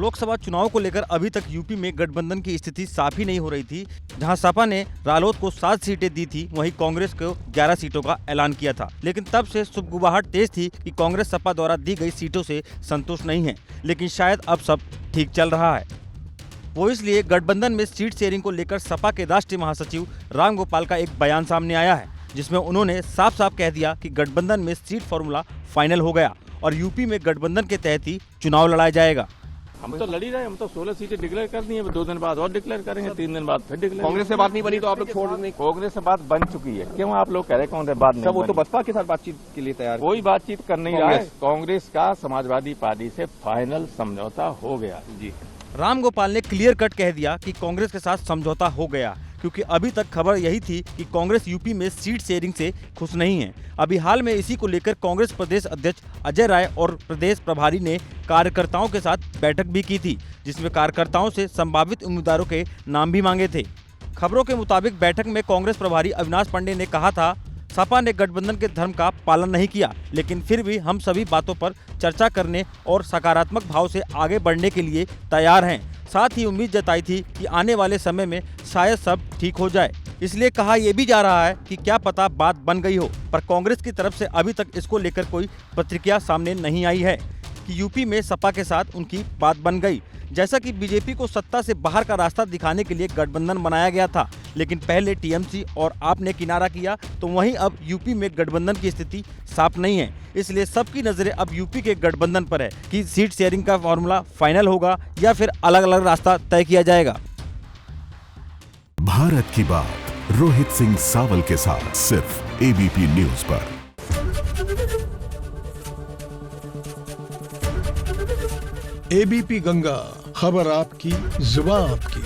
लोकसभा चुनाव को लेकर अभी तक यूपी में गठबंधन की स्थिति साफ ही नहीं हो रही थी। जहां सपा ने रालोद को 7 सीटें दी थी, वहीं कांग्रेस को 11 सीटों का ऐलान किया था। लेकिन तब से सुगबुगाहट तेज थी कि कांग्रेस सपा द्वारा दी गई सीटों से संतुष्ट नहीं है। लेकिन शायद अब सब ठीक चल रहा है। वो इसलिए गठबंधन में सीट शेयरिंग को लेकर सपा के राष्ट्रीय महासचिव रामगोपाल का एक बयान सामने आया है, जिसमें उन्होंने साफ साफ कह दिया कि गठबंधन में सीट फॉर्मूला फाइनल हो गया और यूपी में गठबंधन के तहत ही चुनाव लड़ाया जाएगा। हम तो लड़ ही रहे, हम तो 16 सीटें डिक्लेयर कर दी है, 2 दिन बाद और डिक्लेयर करेंगे, 3 दिन बाद फिर डिक्लेयर। कांग्रेस से बात नहीं बनी तो आप लोग छोड़ देंगे? कांग्रेस से बात बन चुकी है, क्यों आप लोग कह रहे कांग्रेस बात नहीं? वो तो बसपा के साथ बातचीत के लिए तैयार, कोई बातचीत कर नहीं रहा है। कांग्रेस का समाजवादी पार्टी से फाइनल समझौता हो गया जी। रामगोपाल ने क्लियर कट कह दिया कि कांग्रेस के साथ समझौता हो गया, क्योंकि अभी तक खबर यही थी कि कांग्रेस यूपी में सीट शेयरिंग से खुश नहीं है। अभी हाल में इसी को लेकर कांग्रेस प्रदेश अध्यक्ष अजय राय और प्रदेश प्रभारी ने कार्यकर्ताओं के साथ बैठक भी की थी, जिसमें कार्यकर्ताओं से संभावित उम्मीदवारों के नाम भी मांगे थे। खबरों के मुताबिक बैठक में कांग्रेस प्रभारी अविनाश पांडे ने कहा था, सपा ने गठबंधन के धर्म का पालन नहीं किया, लेकिन फिर भी हम सभी बातों पर चर्चा करने और सकारात्मक भाव से आगे बढ़ने के लिए तैयार हैं। साथ ही उम्मीद जताई थी कि आने वाले समय में शायद सब ठीक हो जाए। इसलिए कहा यह भी जा रहा है कि क्या पता बात बन गई हो, पर कांग्रेस की तरफ से अभी तक इसको लेकर कोई प्रतिक्रिया सामने नहीं आई है कि यूपी में सपा के साथ उनकी बात बन गई। जैसा कि बीजेपी को सत्ता से बाहर का रास्ता दिखाने के लिए गठबंधन बनाया गया था, लेकिन पहले टीएमसी और आप ने किनारा किया, तो वहीं अब यूपी में गठबंधन की स्थिति साफ नहीं है। इसलिए सबकी नजरें अब यूपी के गठबंधन पर है कि सीट शेयरिंग का फॉर्मूला फाइनल होगा या फिर अलग अलग रास्ता तय किया जाएगा। भारत की बात रोहित सिंह सावल के साथ सिर्फ एबीपी न्यूज पर। एबीपी गंगा, खबर आपकी, जुबान आपकी।